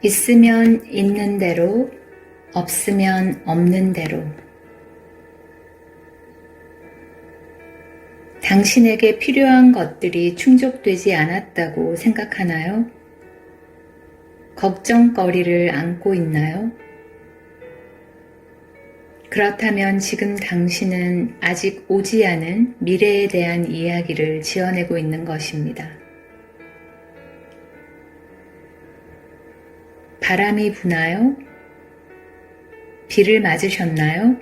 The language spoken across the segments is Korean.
있으면 있는 대로, 없으면 없는 대로. 당신에게 필요한 것들이 충족되지 않았다고 생각하나요? 걱정거리를 안고 있나요? 그렇다면 지금 당신은 아직 오지 않은 미래에 대한 이야기를 지어내고 있는 것입니다. 바람이 부나요? 비를 맞으셨나요?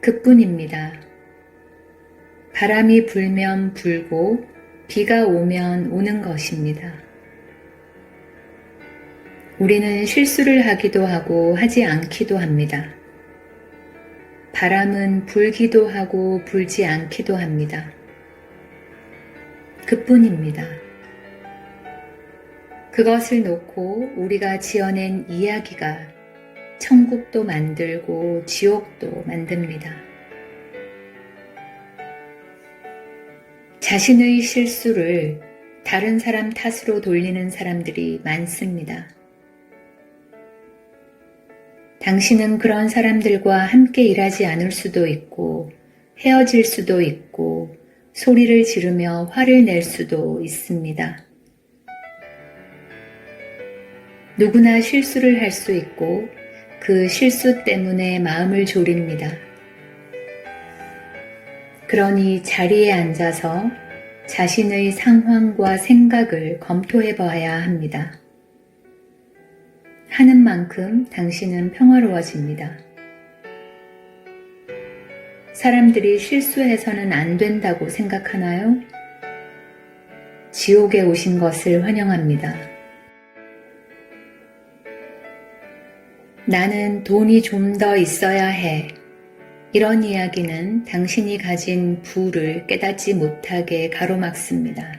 그뿐입니다. 바람이 불면 불고 비가 오면 오는 것입니다. 우리는 실수를 하기도 하고 하지 않기도 합니다. 바람은 불기도 하고 불지 않기도 합니다. 그뿐입니다. 그것을 놓고 우리가 지어낸 이야기가 천국도 만들고 지옥도 만듭니다. 자신의 실수를 다른 사람 탓으로 돌리는 사람들이 많습니다. 당신은 그런 사람들과 함께 일하지 않을 수도 있고, 헤어질 수도 있고, 소리를 지르며 화를 낼 수도 있습니다. 누구나 실수를 할 수 있고, 그 실수 때문에 마음을 졸입니다. 그러니 자리에 앉아서 자신의 상황과 생각을 검토해 봐야 합니다. 하는 만큼 당신은 평화로워집니다. 사람들이 실수해서는 안 된다고 생각하나요? 지옥에 오신 것을 환영합니다. 나는 돈이 좀 더 있어야 해. 이런 이야기는 당신이 가진 부를 깨닫지 못하게 가로막습니다.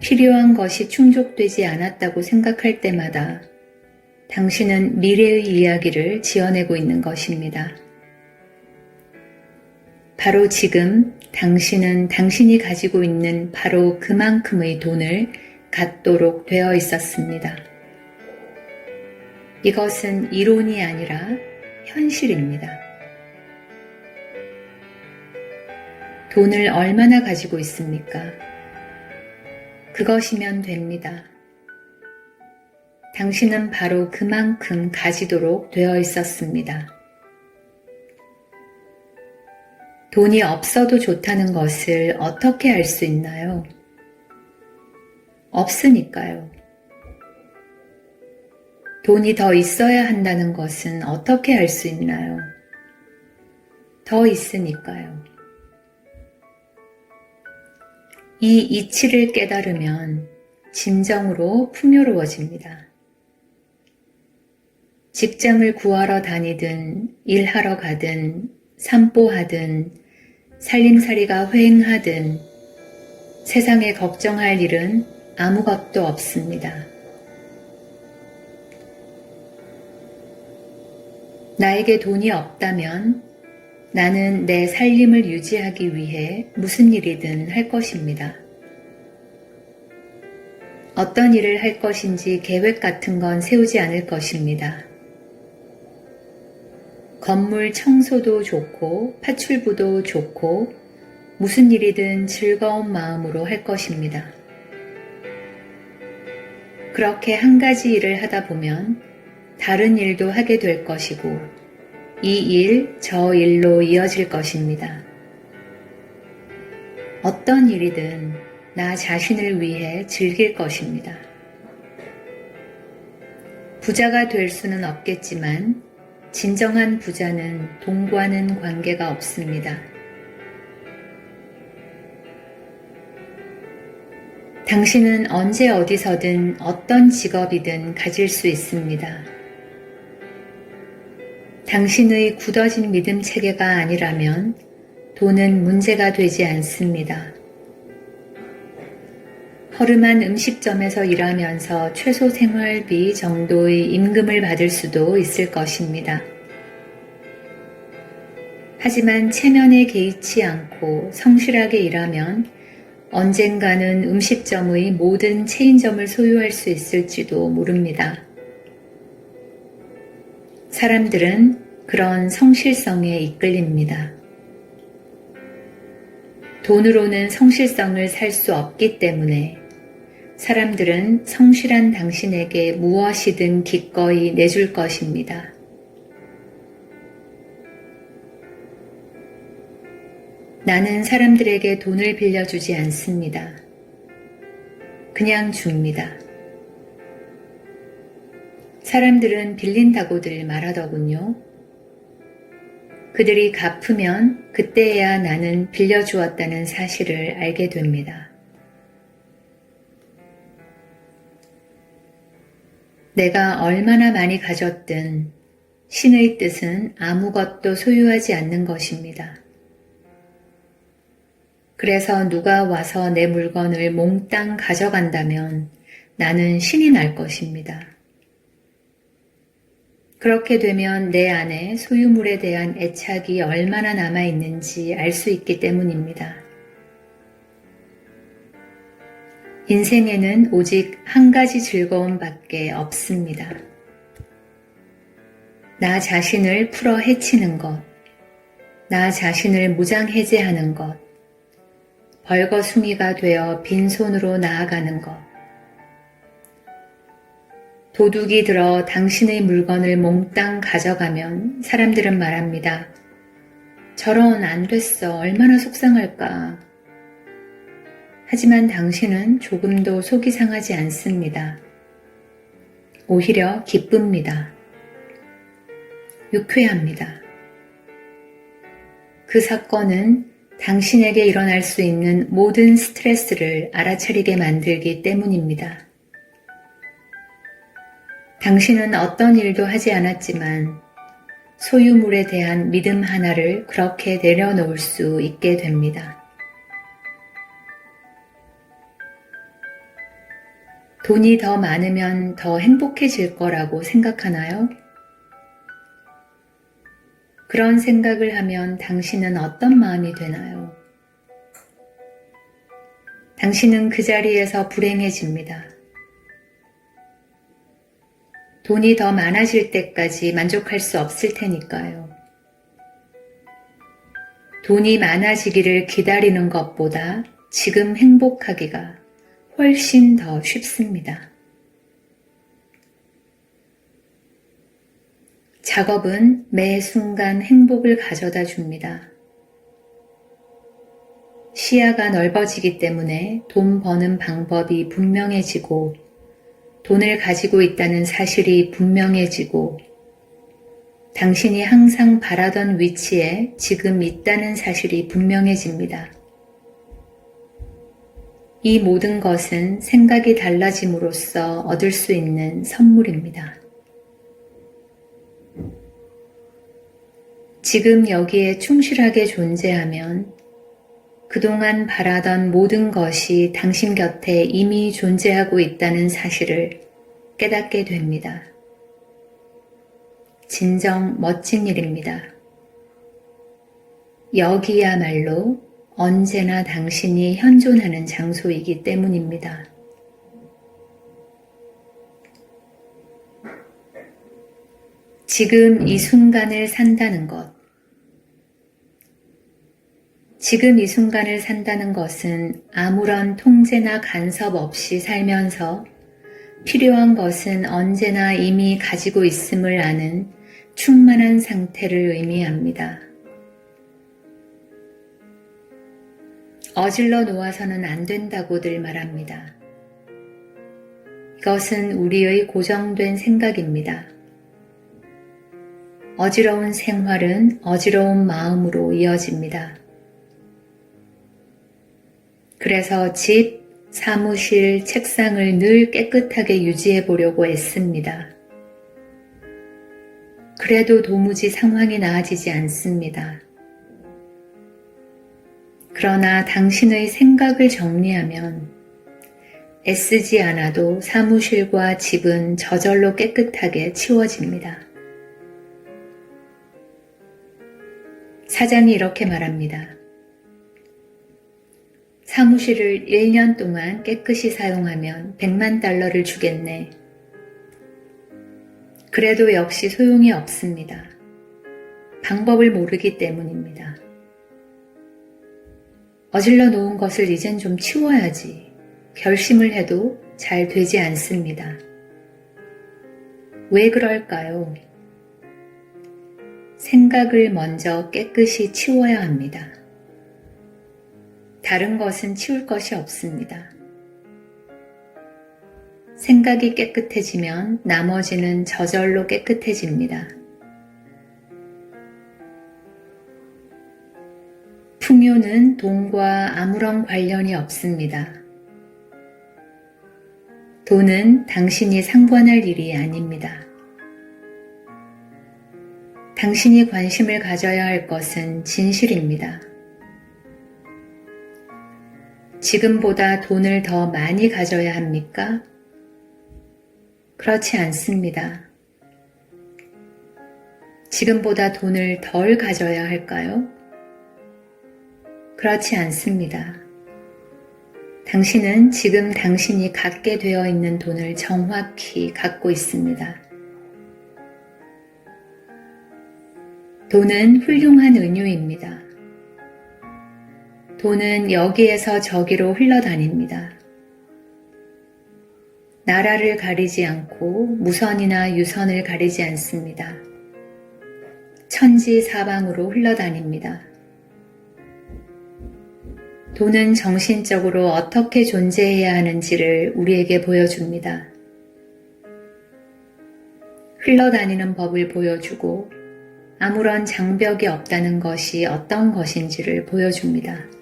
필요한 것이 충족되지 않았다고 생각할 때마다 당신은 미래의 이야기를 지어내고 있는 것입니다. 바로 지금 당신은 당신이 가지고 있는 바로 그만큼의 돈을 갖도록 되어 있었습니다. 이것은 이론이 아니라 현실입니다. 돈을 얼마나 가지고 있습니까? 그것이면 됩니다. 당신은 바로 그만큼 가지도록 되어 있었습니다. 돈이 없어도 좋다는 것을 어떻게 알 수 있나요? 없으니까요. 돈이 더 있어야 한다는 것은 어떻게 알 수 있나요? 더 있으니까요. 이 이치를 깨달으면 진정으로 풍요로워집니다. 직장을 구하러 다니든 일하러 가든 산보하든 살림살이가 휑하든 세상에 걱정할 일은 아무것도 없습니다. 나에게 돈이 없다면 나는 내 살림을 유지하기 위해 무슨 일이든 할 것입니다. 어떤 일을 할 것인지 계획 같은 건 세우지 않을 것입니다. 건물 청소도 좋고 파출부도 좋고 무슨 일이든 즐거운 마음으로 할 것입니다. 그렇게 한 가지 일을 하다 보면 다른 일도 하게 될 것이고 이 일, 저 일로 이어질 것입니다. 어떤 일이든 나 자신을 위해 즐길 것입니다. 부자가 될 수는 없겠지만 진정한 부자는 돈과는 관계가 없습니다. 당신은 언제 어디서든 어떤 직업이든 가질 수 있습니다. 당신의 굳어진 믿음 체계가 아니라면 돈은 문제가 되지 않습니다. 허름한 음식점에서 일하면서 최소 생활비 정도의 임금을 받을 수도 있을 것입니다. 하지만 체면에 개의치 않고 성실하게 일하면 언젠가는 음식점의 모든 체인점을 소유할 수 있을지도 모릅니다. 사람들은 그런 성실성에 이끌립니다. 돈으로는 성실성을 살 수 없기 때문에 사람들은 성실한 당신에게 무엇이든 기꺼이 내줄 것입니다. 나는 사람들에게 돈을 빌려주지 않습니다. 그냥 줍니다. 사람들은 빌린다고들 말하더군요. 그들이 갚으면 그때야 나는 빌려주었다는 사실을 알게 됩니다. 내가 얼마나 많이 가졌든 신의 뜻은 아무것도 소유하지 않는 것입니다. 그래서 누가 와서 내 물건을 몽땅 가져간다면 나는 신이 날 것입니다. 그렇게 되면 내 안에 소유물에 대한 애착이 얼마나 남아있는지 알 수 있기 때문입니다. 인생에는 오직 한 가지 즐거움밖에 없습니다. 나 자신을 풀어 헤치는 것, 나 자신을 무장해제하는 것, 벌거숭이가 되어 빈손으로 나아가는 것, 도둑이 들어 당신의 물건을 몽땅 가져가면 사람들은 말합니다. 저런 안 됐어. 얼마나 속상할까. 하지만 당신은 조금도 속이 상하지 않습니다. 오히려 기쁩니다. 유쾌합니다. 그 사건은 당신에게 일어날 수 있는 모든 스트레스를 알아차리게 만들기 때문입니다. 당신은 어떤 일도 하지 않았지만 소유물에 대한 믿음 하나를 그렇게 내려놓을 수 있게 됩니다. 돈이 더 많으면 더 행복해질 거라고 생각하나요? 그런 생각을 하면 당신은 어떤 마음이 되나요? 당신은 그 자리에서 불행해집니다. 돈이 더 많아질 때까지 만족할 수 없을 테니까요. 돈이 많아지기를 기다리는 것보다 지금 행복하기가 훨씬 더 쉽습니다. 작업은 매 순간 행복을 가져다 줍니다. 시야가 넓어지기 때문에 돈 버는 방법이 분명해지고 돈을 가지고 있다는 사실이 분명해지고 당신이 항상 바라던 위치에 지금 있다는 사실이 분명해집니다. 이 모든 것은 생각이 달라짐으로써 얻을 수 있는 선물입니다. 지금 여기에 충실하게 존재하면 그동안 바라던 모든 것이 당신 곁에 이미 존재하고 있다는 사실을 깨닫게 됩니다. 진정 멋진 일입니다. 여기야말로 언제나 당신이 현존하는 장소이기 때문입니다. 지금 이 순간을 산다는 것. 지금 이 순간을 산다는 것은 아무런 통제나 간섭 없이 살면서 필요한 것은 언제나 이미 가지고 있음을 아는 충만한 상태를 의미합니다. 어질러 놓아서는 안 된다고들 말합니다. 이것은 우리의 고정된 생각입니다. 어지러운 생활은 어지러운 마음으로 이어집니다. 그래서 집, 사무실, 책상을 늘 깨끗하게 유지해 보려고 애씁니다. 그래도 도무지 상황이 나아지지 않습니다. 그러나 당신의 생각을 정리하면 애쓰지 않아도 사무실과 집은 저절로 깨끗하게 치워집니다. 사장이 이렇게 말합니다. 사무실을 1년 동안 깨끗이 사용하면 100만 달러를 주겠네. 그래도 역시 소용이 없습니다. 방법을 모르기 때문입니다. 어질러 놓은 것을 이젠 좀 치워야지. 결심을 해도 잘 되지 않습니다. 왜 그럴까요? 생각을 먼저 깨끗이 치워야 합니다. 다른 것은 치울 것이 없습니다. 생각이 깨끗해지면 나머지는 저절로 깨끗해집니다. 풍요는 돈과 아무런 관련이 없습니다. 돈은 당신이 상관할 일이 아닙니다. 당신이 관심을 가져야 할 것은 진실입니다. 지금보다 돈을 더 많이 가져야 합니까? 그렇지 않습니다. 지금보다 돈을 덜 가져야 할까요? 그렇지 않습니다. 당신은 지금 당신이 갖게 되어 있는 돈을 정확히 갖고 있습니다. 돈은 훌륭한 은유입니다. 돈은 여기에서 저기로 흘러다닙니다. 나라를 가리지 않고 무선이나 유선을 가리지 않습니다. 천지사방으로 흘러다닙니다. 돈은 정신적으로 어떻게 존재해야 하는지를 우리에게 보여줍니다. 흘러다니는 법을 보여주고 아무런 장벽이 없다는 것이 어떤 것인지를 보여줍니다.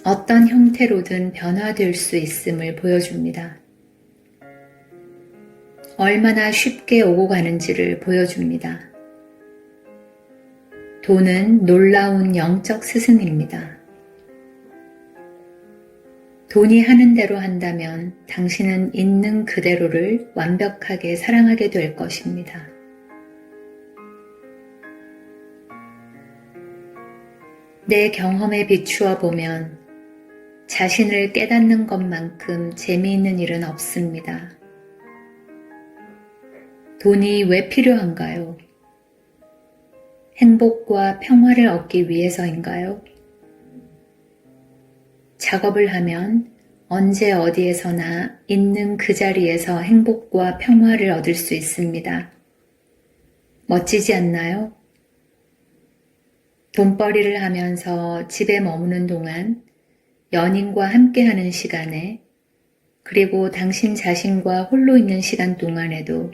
어떤 형태로든 변화될 수 있음을 보여줍니다. 얼마나 쉽게 오고 가는지를 보여줍니다. 돈은 놀라운 영적 스승입니다. 돈이 하는 대로 한다면 당신은 있는 그대로를 완벽하게 사랑하게 될 것입니다. 내 경험에 비추어 보면 자신을 깨닫는 것만큼 재미있는 일은 없습니다. 돈이 왜 필요한가요? 행복과 평화를 얻기 위해서인가요? 작업을 하면 언제 어디에서나 있는 그 자리에서 행복과 평화를 얻을 수 있습니다. 멋지지 않나요? 돈벌이를 하면서 집에 머무는 동안 연인과 함께하는 시간에 그리고 당신 자신과 홀로 있는 시간 동안에도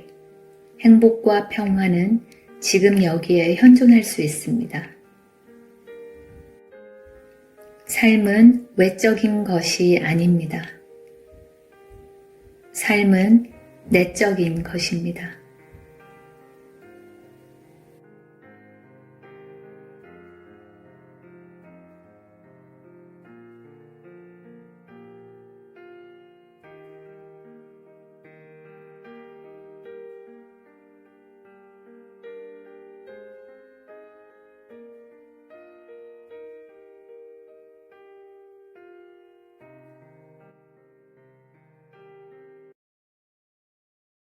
행복과 평화는 지금 여기에 현존할 수 있습니다. 삶은 외적인 것이 아닙니다. 삶은 내적인 것입니다.